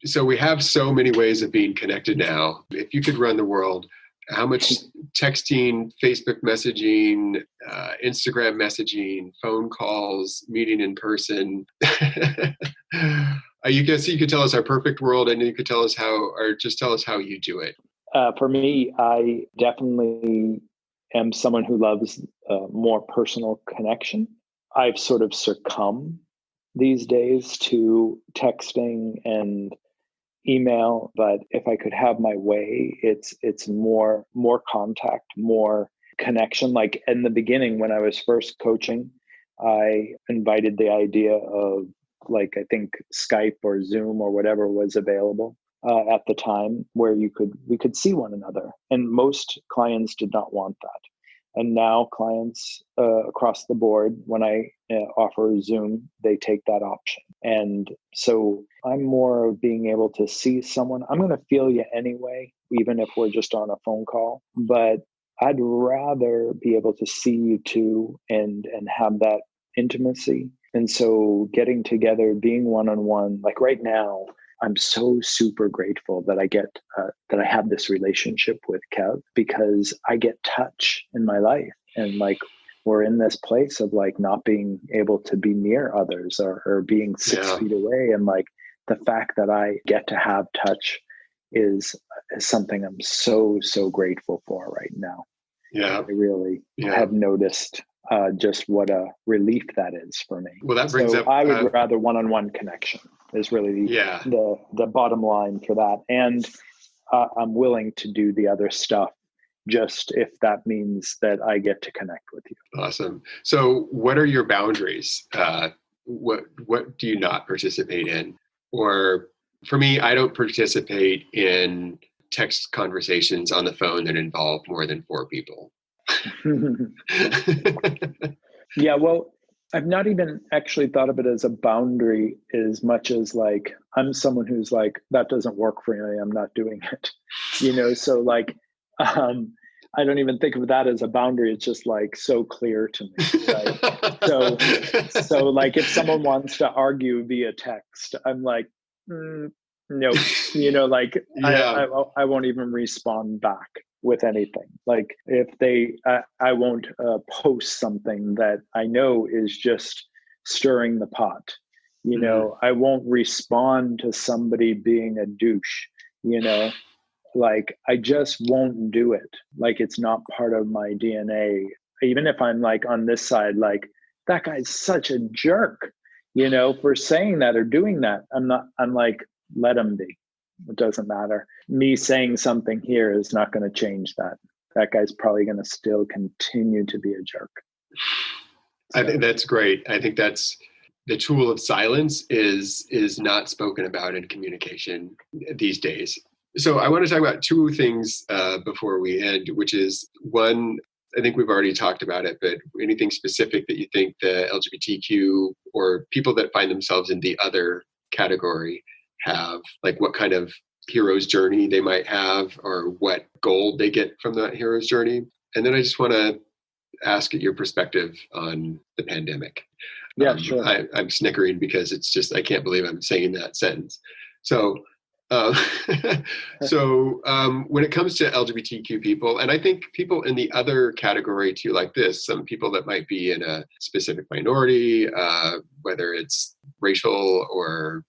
So we have so many ways of being connected now. If you could run the world, how much texting, Facebook messaging, Instagram messaging, phone calls, meeting in person? You could tell us our perfect world, and you could tell us just tell us how you do it. For me, I definitely am someone who loves more personal connection. I've sort of succumbed these days to texting and email, but if I could have my way, it's more contact, more connection. Like in the beginning, when I was first coaching, I invited the idea of, like, I think Skype or Zoom or whatever was available at the time, where we could see one another, and most clients did not want that. And now clients across the board, when I offer Zoom, they take that option. And so I'm more of being able to see someone. I'm going to feel you anyway, even if we're just on a phone call. But I'd rather be able to see you too and have that intimacy. And so getting together, being one-on-one, like right now, I'm so super grateful that that I have this relationship with Kev, because I get touch in my life. And like, we're in this place of like not being able to be near others, or being 6 feet away. And like the fact that I get to have touch is something I'm so, so grateful for right now. Yeah. I really have noticed just what a relief that is for me. Well, that brings up, I would rather one-on-one connection is really the bottom line for that. And I'm willing to do the other stuff, just if that means that I get to connect with you. Awesome. So what are your boundaries? What do you not participate in? Or for me, I don't participate in text conversations on the phone that involve more than 4 people. Yeah, well, I've not even actually thought of it as a boundary as much as like, I'm someone who's like, that doesn't work for me, I'm not doing it. So like, I don't even think of that as a boundary. It's just like so clear to me. Right? So like if someone wants to argue via text, I'm like, no, like I won't even respond back with anything. Like if I won't post something that I know is just stirring the pot. I won't respond to somebody being a douche. Like I just won't do it. Like it's not part of my DNA. Even if I'm like on this side, like that guy's such a jerk, for saying that or doing that. I'm like, let him be. It doesn't matter. Me saying something here is not going to change that. That guy's probably going to still continue to be a jerk. So. I think that's great. I think that's the tool of silence is not spoken about in communication these days. So I want to talk about 2 things before we end, which is one, I think we've already talked about it, but anything specific that you think the LGBTQ or people that find themselves in the other category have, like what kind of hero's journey they might have or what gold they get from that hero's journey. And then I just want to ask your perspective on the pandemic. Yeah, sure. I'm snickering because it's just, I can't believe I'm saying that sentence. So when it comes to LGBTQ people, and I think people in the other category too, like this, some people that might be in a specific minority, whether it's racial or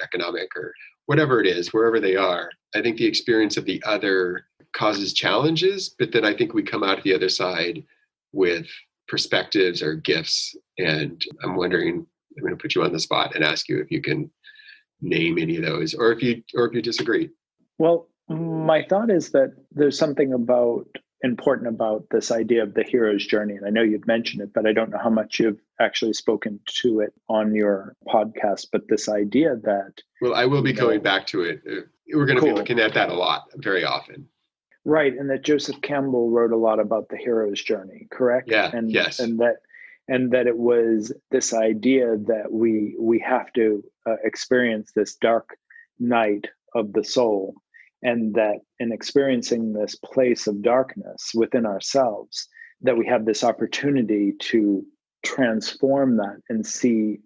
economic or whatever it is, wherever they are, I think the experience of the other causes challenges, but then I think we come out the other side with perspectives or gifts. And I'm wondering, I'm going to put you on the spot and ask you if you can name any of those, or if you disagree. Well, my thought is that there's something important about this idea of the hero's journey. And I know you've mentioned it, but I don't know how much you've actually spoken to it on your podcast. But this idea that... Well, I will be going back to it. We're going to be looking at that a lot, very often. Right. And that Joseph Campbell wrote a lot about the hero's journey, correct? Yeah. And, yes. And that it was this idea that we have to experience this dark night of the soul, and that in experiencing this place of darkness within ourselves, that we have this opportunity to transform that and see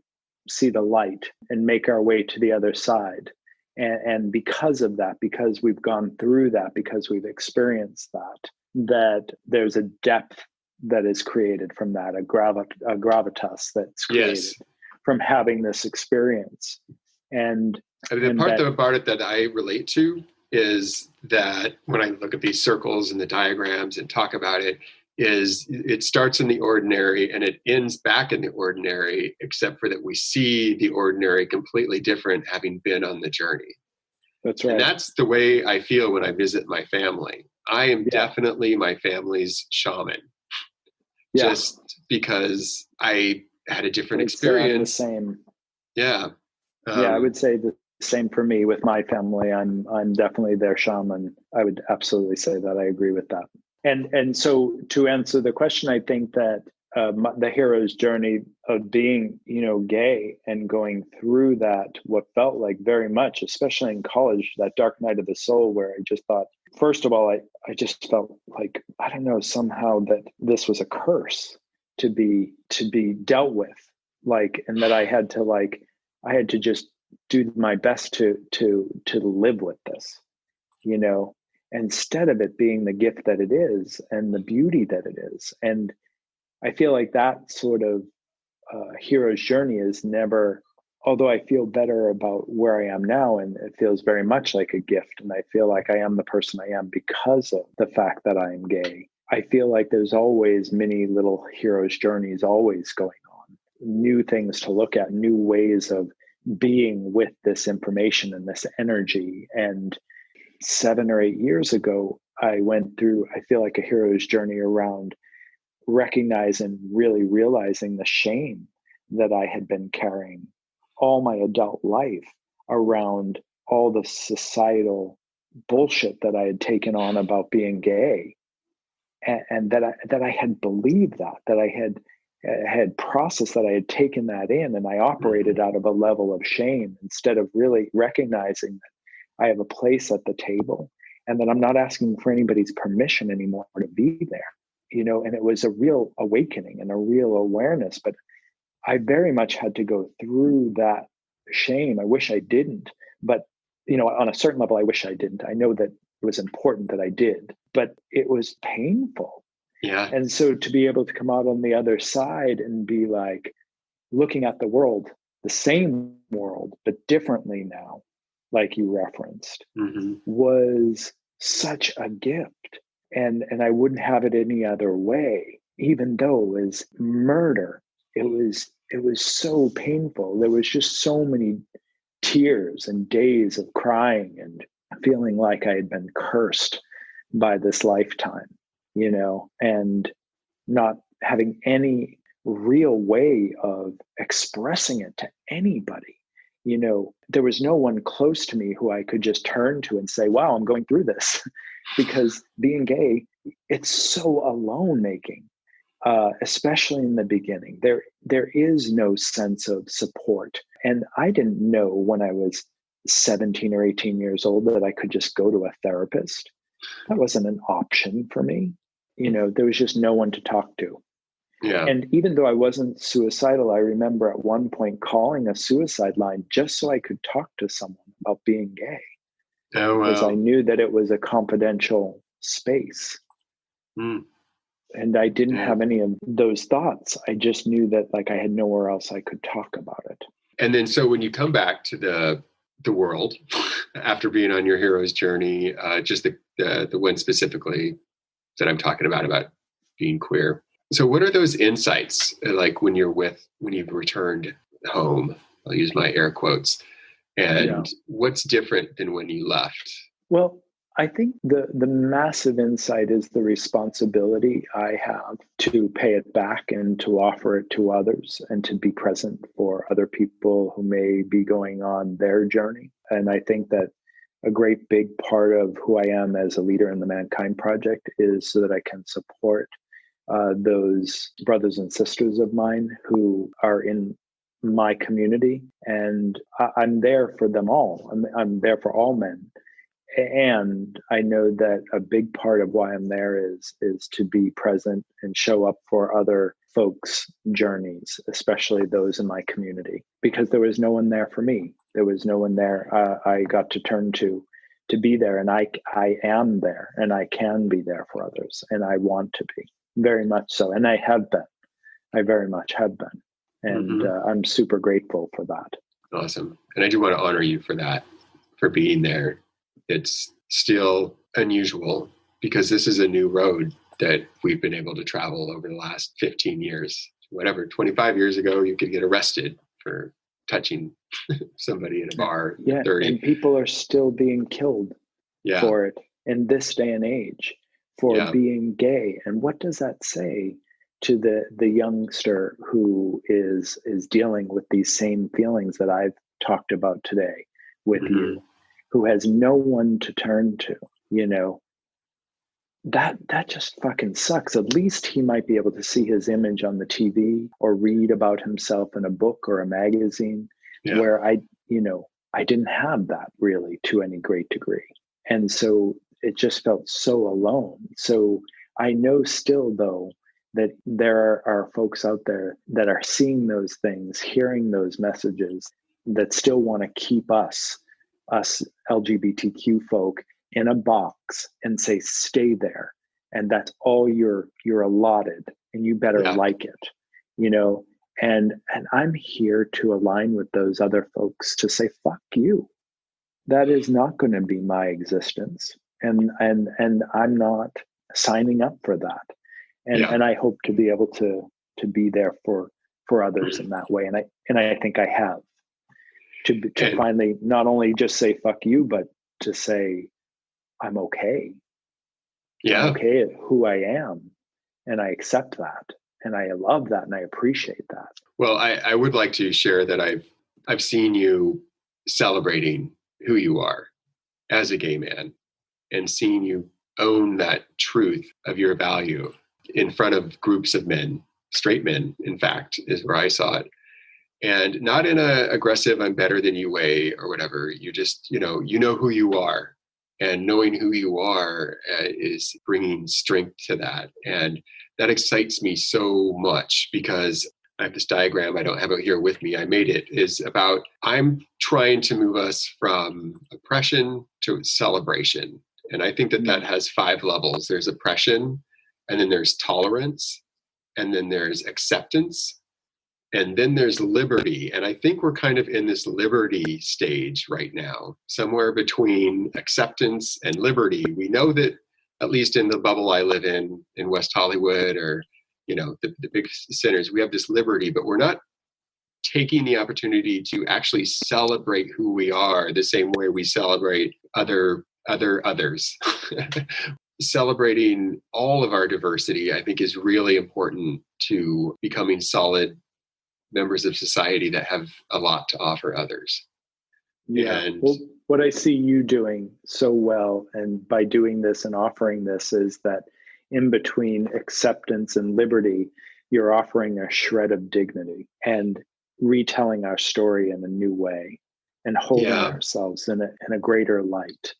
the light and make our way to the other side. And because of that, because we've gone through that, because we've experienced that there's a depth that is created from that, a gravitas that's created from having this experience. And the part about it that I relate to is that when I look at these circles and the diagrams and talk about it, is it starts in the ordinary and it ends back in the ordinary, except for that we see the ordinary completely different having been on the journey. That's right. And that's the way I feel when I visit my family. I am definitely my family's shaman. Yeah. Just because I had a different experience. The same. Yeah. I would say the same for me with my family. I'm definitely their shaman. I would absolutely say that. I agree with that. And so to answer the question, I think that the hero's journey of being, gay and going through that, what felt like very much, especially in college, that dark night of the soul, where I just thought first of all, I just felt like, I don't know, somehow that this was a curse to be dealt with, like, and that I had to just do my best to live with this, you know, instead of it being the gift that it is and the beauty that it is. And I feel like that sort of hero's journey is never, although I feel better about where I am now, and it feels very much like a gift, and I feel like I am the person I am because of the fact that I am gay. I feel like there's always many little hero's journeys always going on, new things to look at, new ways of being with this information and this energy. And 7 or 8 years ago, I went through, I feel like, a hero's journey around recognizing, really realizing the shame that I had been carrying all my adult life around all the societal bullshit that I had taken on about being gay, and that I had believed that I had processed, that I had taken that in, and I operated out of a level of shame instead of really recognizing that I have a place at the table and that I'm not asking for anybody's permission anymore to be there. You know, and it was a real awakening and a real awareness, but I very much had to go through that shame. I wish I didn't, but, you know, on a certain level, I wish I didn't. I know that it was important that I did, but it was painful. Yeah. And so to be able to come out on the other side and be like looking at the world, the same world, but differently now, like you referenced, was such a gift. And I wouldn't have it any other way, even though it was murder. It was so painful. There was just so many tears and days of crying and feeling like I had been cursed by this lifetime, you know, and not having any real way of expressing it to anybody. You know, there was no one close to me who I could just turn to and say, wow, I'm going through this. Because being gay, it's so alone making, especially in the beginning. There is no sense of support. And I didn't know when I was 17 or 18 years old that I could just go to a therapist. That wasn't an option for me. You know, there was just no one to talk to. Yeah. And even though I wasn't suicidal, I remember at one point calling a suicide line just so I could talk to someone about being gay. Oh, wow. Because I knew that it was a confidential space. And I didn't have any of those thoughts. I just knew that, like, I had nowhere else I could talk about it. And then, so when you come back to the world after being on your hero's journey, just the one specifically that I'm talking about being queer. So what are those insights, like when you've returned home? I'll use my air quotes. And what's different than when you left? Well, I think the massive insight is the responsibility I have to pay it back and to offer it to others and to be present for other people who may be going on their journey. And I think that a great big part of who I am as a leader in the Mankind Project is so that I can support those brothers and sisters of mine who are in my community. And I'm there for them all. I'm there for all men. And I know that a big part of why I'm there is to be present and show up for other folks' journeys, especially those in my community, because there was no one there for me. There was no one there I got to turn to be there. And I am there, and I can be there for others. And I want to be, very much so. And I have been. I very much have been. And I'm super grateful for that. Awesome. And I do want to honor you for that, for being there. It's still unusual because this is a new road that we've been able to travel over the last 15 years. Whatever, 25 years ago, you could get arrested for touching somebody in a bar. Yeah, 30. and people are still being killed for it in this day and age, for being gay. And what does that say to the youngster who is dealing with these same feelings that I've talked about today with you, who has no one to turn to? You know, that just fucking sucks. At least he might be able to see his image on the TV or read about himself in a book or a magazine, where I didn't have that really to any great degree. And so it just felt so alone. So I know still, though, that there are folks out there that are seeing those things, hearing those messages, that still want to keep us LGBTQ folk in a box and say, stay there. And that's all you're allotted, and you better like it, and I'm here to align with those other folks to say, fuck you. That is not going to be my existence. And I'm not signing up for that. And I hope to be able to be there for others in that way. And I think I have to finally not only just say fuck you, but to say I'm okay. Yeah. I'm okay at who I am. And I accept that. And I love that. And I appreciate that. Well, I would like to share that I've seen you celebrating who you are as a gay man, and seeing you own that truth of your value in front of groups of men, straight men, in fact, is where I saw it. And not in a aggressive, I'm better than you way or whatever. You just, you know who you are, and knowing who you are is bringing strength to that. And that excites me so much, because I have this diagram, I don't have it here with me, I made it, is about, I'm trying to move us from oppression to celebration. And I think that has 5 levels. There's oppression, and then there's tolerance, and then there's acceptance, and then there's liberty. And I think we're kind of in this liberty stage right now, somewhere between acceptance and liberty. We know that, at least in the bubble I live in West Hollywood, or the big centers, we have this liberty, but we're not taking the opportunity to actually celebrate who we are the same way we celebrate others. Celebrating all of our diversity, I think, is really important to becoming solid members of society that have a lot to offer others. Yeah. And well, what I see you doing so well, and by doing this and offering this, is that in between acceptance and liberty, you're offering a shred of dignity and retelling our story in a new way, and holding ourselves in a greater light,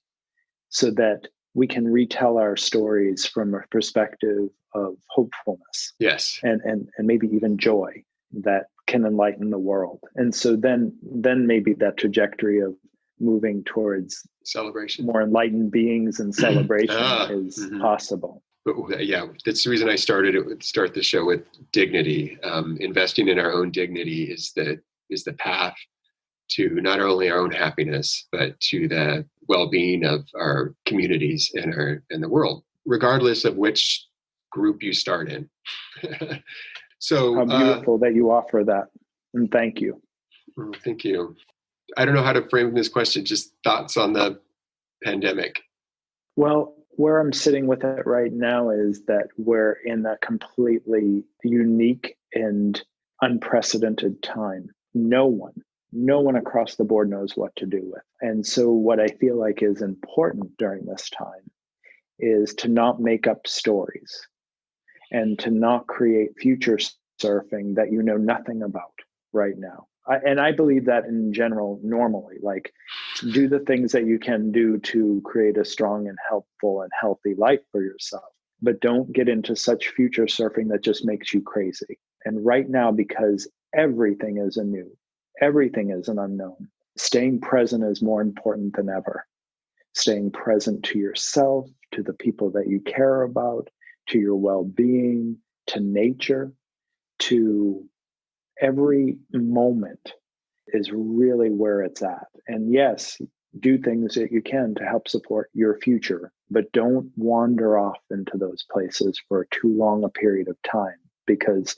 so that we can retell our stories from a perspective of hopefulness. Yes. And maybe even joy that can enlighten the world. And so then maybe that trajectory of moving towards celebration, more enlightened beings and celebration is possible. But that's the reason I start the show with dignity. Investing in our own dignity is the path to not only our own happiness, but to the well-being of our communities and the world, regardless of which group you start in. So how beautiful that you offer that, and thank you. Thank you. I don't know how to frame this question. Just thoughts on the pandemic. Well, where I'm sitting with it right now is that we're in a completely unique and unprecedented time. No one across the board knows what to do with. And so what I feel like is important during this time is to not make up stories, and to not create future surfing that you know nothing about right now. I believe that in general, normally, like, do the things that you can do to create a strong and helpful and healthy life for yourself, but don't get into such future surfing that just makes you crazy. And right now, because everything is anew, everything is an unknown, staying present is more important than ever. Staying present to yourself, to the people that you care about, to your well-being, to nature, to every moment is really where it's at. And yes, do things that you can to help support your future, but don't wander off into those places for too long a period of time, because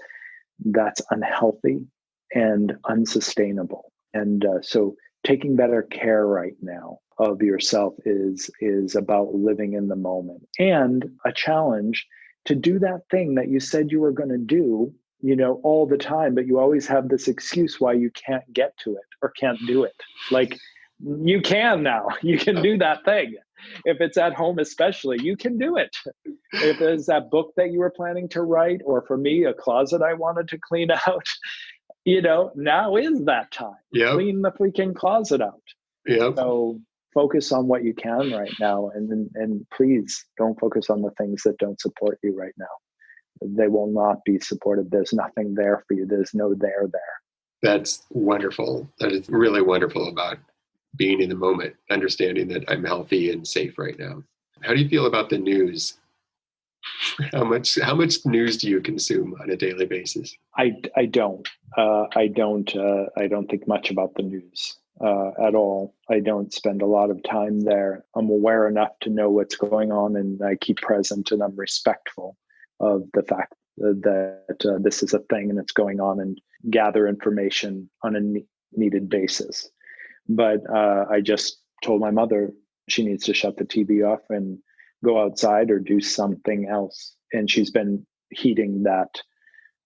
that's unhealthy and unsustainable. And so taking better care right now of yourself is about living in the moment, and a challenge to do that thing that you said you were going to do, all the time, but you always have this excuse why you can't get to it or can't do it. Like, you can now. You can do that thing. If it's at home, especially, you can do it. If there's that book that you were planning to write, or for me, a closet I wanted to clean out, now is that time. Yep. Clean the freaking closet out. Yep. So focus on what you can right now, and please don't focus on the things that don't support you right now. They will not be supported. There's nothing there for you. There's no there. That's wonderful. That is really wonderful about being in the moment, understanding that I'm healthy and safe right now. How do you feel about the news? How much news do you consume on a daily basis? I don't. I don't think much about the news at all. I don't spend a lot of time there. I'm aware enough to know what's going on, and I keep present, and I'm respectful of the fact that this is a thing and it's going on, and gather information on a needed basis. But I just told my mother she needs to shut the TV off and go outside or do something else. And she's been heeding that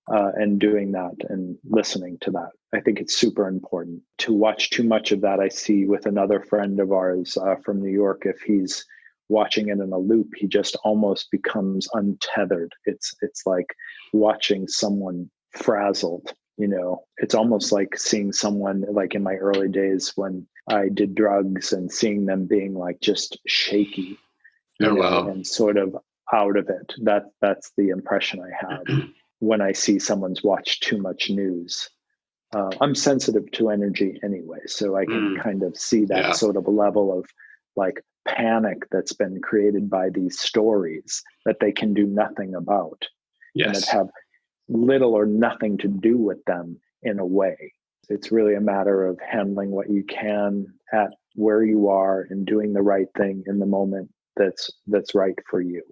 and doing that and listening to that. I think it's super important. To watch too much of that, I see with another friend of ours from New York, if he's watching it in a loop, he just almost becomes untethered. It's like watching someone frazzled. It's almost like seeing someone, like in my early days when I did drugs, and seeing them being like just shaky, Wow. and sort of out of it. That's the impression I have when I see someone's watched too much news. I'm sensitive to energy anyway, so I can kind of see that sort of level of like panic that's been created by these stories that they can do nothing about, and that have little or nothing to do with them in a way. It's really a matter of handling what you can at where you are and doing the right thing in the moment that's right for you.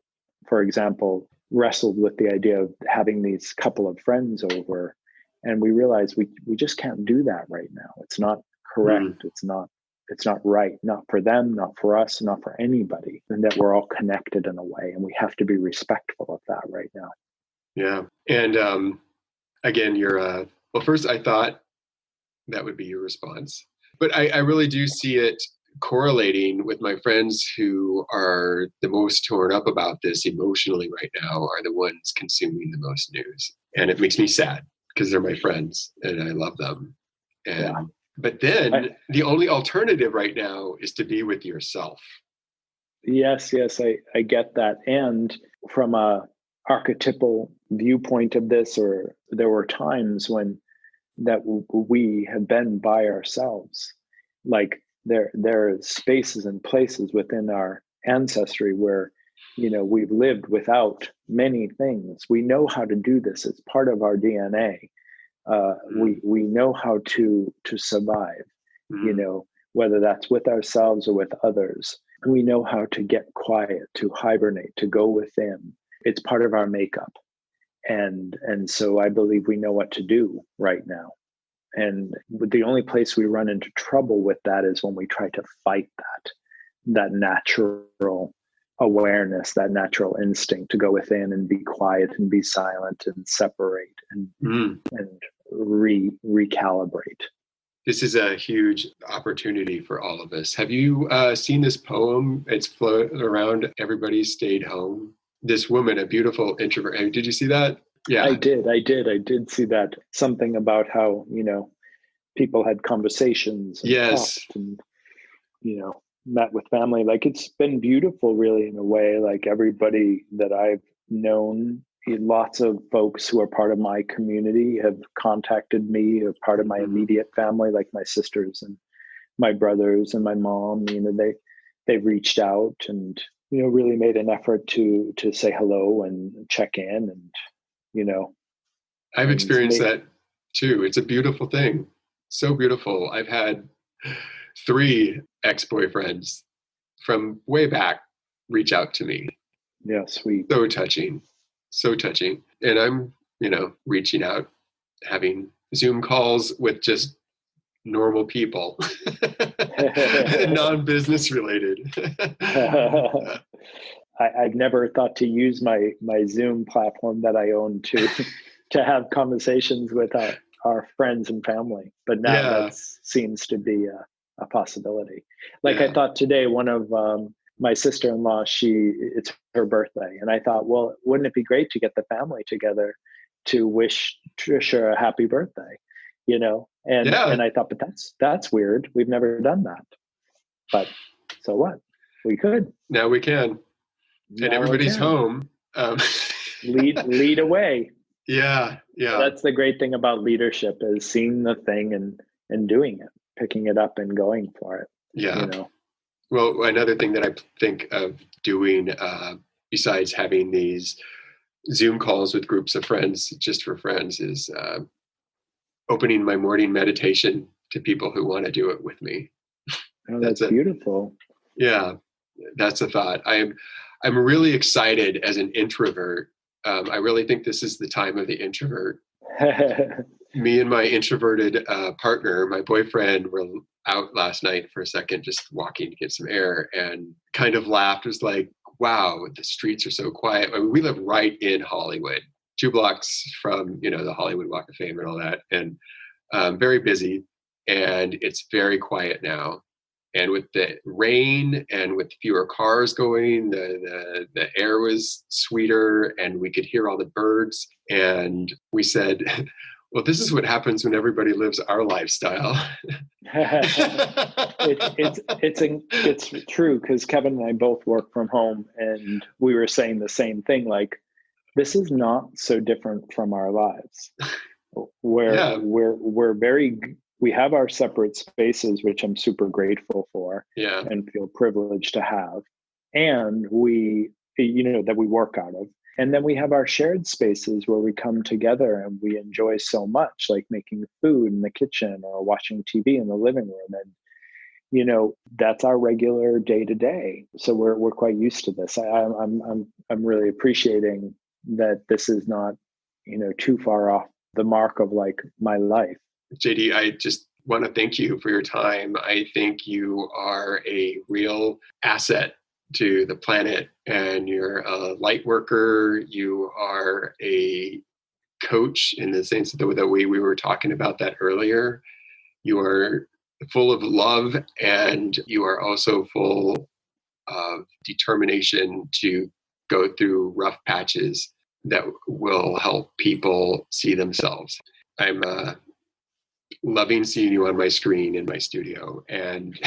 For example, wrestled with the idea of having these couple of friends over, and we realized we just can't do that right now. It's not correct. It's not right, not for them, not for us, not for anybody, and that we're all connected in a way, and we have to be respectful of that right now. Yeah. And again, you're, well, first I thought that would be your response, but I really do see it correlating with my friends who are the most torn up about this emotionally right now are the ones consuming the most news. And it makes me sad because they're my friends and I love them. And, but then the only alternative right now is to be with yourself. Yes, I get that. And from a archetypal viewpoint of this, or there were times when that we have been by ourselves. Like there are spaces and places within our ancestry where, we've lived without many things. We know how to do this. It's part of our DNA. We know how to survive, whether that's with ourselves or with others. We know how to get quiet, to hibernate, to go within. It's part of our makeup. And so I believe we know what to do right now. And the only place we run into trouble with that is when we try to fight that natural awareness, that natural instinct to go within and be quiet and be silent and separate and recalibrate. This is a huge opportunity for all of us. Have you seen this poem? It's floated around. Everybody stayed home. This woman, a beautiful introvert. Did you see that? Yeah, I did see that. Something about how, people had conversations and talked and, met with family. Like, it's been beautiful, really, in a way. Like, everybody that I've known, lots of folks who are part of my community have contacted me, or part of my immediate family, like my sisters and my brothers and my mom. They've reached out and, really made an effort to say hello and check in, and, I've experienced that too. It's a beautiful thing. So beautiful. I've had 3 ex-boyfriends from way back reach out to me. Yeah, sweet. So touching. So touching. And I'm, reaching out, having Zoom calls with just normal people, non-business related. I've never thought to use my Zoom platform that I own to have conversations with our friends and family, but now that seems to be a possibility. Like, I thought today, one of my sister-in-law, it's her birthday, and I thought, well, wouldn't it be great to get the family together to wish Trisha a happy birthday, and I thought, but that's weird. We've never done that. But So what? We could. Now we can. And everybody's home. Lead away. Yeah. That's the great thing about leadership, is seeing the thing and doing it, picking it up and going for it. Yeah. Well, another thing that I think of doing, besides having these Zoom calls with groups of friends, just for friends, is opening my morning meditation to people who want to do it with me. Oh, that's beautiful. Yeah, that's a thought. I'm really excited as an introvert. I really think this is the time of the introvert. Me and my introverted partner, my boyfriend, were out last night for a second, just walking to get some air, and kind of laughed. It was like, wow, the streets are so quiet. I mean, we live right in Hollywood, 2 blocks from, the Hollywood Walk of Fame and all that, and very busy. And it's very quiet now. And with the rain and with fewer cars going, the air was sweeter, and we could hear all the birds. And we said, well, this is what happens when everybody lives our lifestyle. It's true, because Kevin and I both work from home, and we were saying the same thing. Like, this is not so different from our lives, where we have our separate spaces, which I'm super grateful for, and feel privileged to have, and that we work out of. And then we have our shared spaces where we come together and we enjoy so much, like making food in the kitchen or watching TV in the living room. And, that's our regular day to day. So we're quite used to this. I'm really appreciating that this is not, too far off the mark of like my life. JD, I just want to thank you for your time. I think you are a real asset to the planet, and you're a light worker. You are a coach in the sense that we were talking about that earlier. You are full of love, and you are also full of determination to go through rough patches that will help people see themselves. I'm loving seeing you on my screen in my studio, and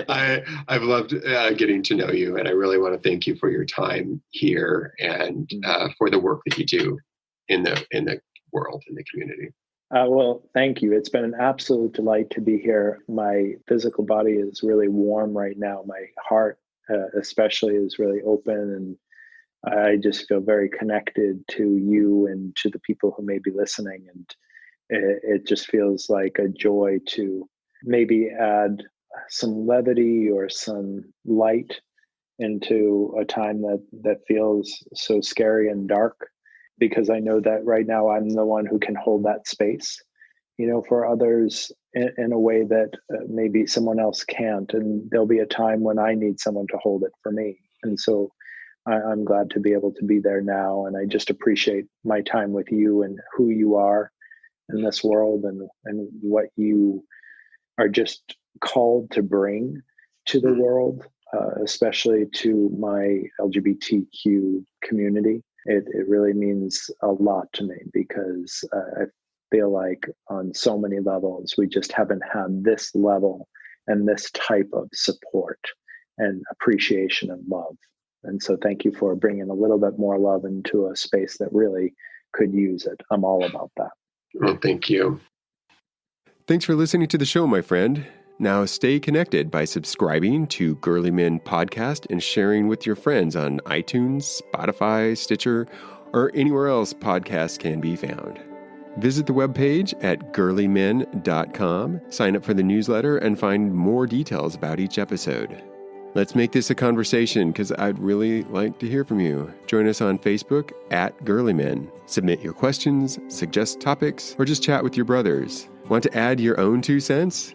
I've loved getting to know you, and I really want to thank you for your time here and for the work that you do in the world, in the community. Well, thank you. It's been an absolute delight to be here. My physical body is really warm right now. My heart, especially, is really open, and I just feel very connected to you and to the people who may be listening. And it just feels like a joy to maybe add some levity or some light into a time that feels so scary and dark, because I know that right now I'm the one who can hold that space, for others in a way that maybe someone else can't. And there'll be a time when I need someone to hold it for me. And so I'm glad to be able to be there now. And I just appreciate my time with you and who you are in this world, and what you are just called to bring to the world, especially to my LGBTQ community. It really means a lot to me, because I feel like on so many levels, we just haven't had this level and this type of support and appreciation and love. And so thank you for bringing a little bit more love into a space that really could use it. I'm all about that. Well, thank you. Thanks for listening to the show, my friend. Now stay connected by subscribing to GerleMen podcast and sharing with your friends on iTunes, Spotify, Stitcher, or anywhere else podcasts can be found. Visit the webpage at GerleMen.com, sign up for the newsletter, and find more details about each episode. Let's make this a conversation, because I'd really like to hear from you. Join us on Facebook at GerleMen. Submit your questions, suggest topics, or just chat with your brothers. Want to add your own 2 cents?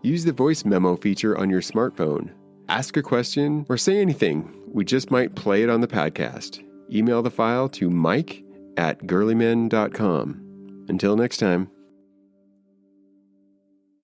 Use the voice memo feature on your smartphone. Ask a question or say anything. We just might play it on the podcast. Email the file to mike@gerlemen.com. Until next time.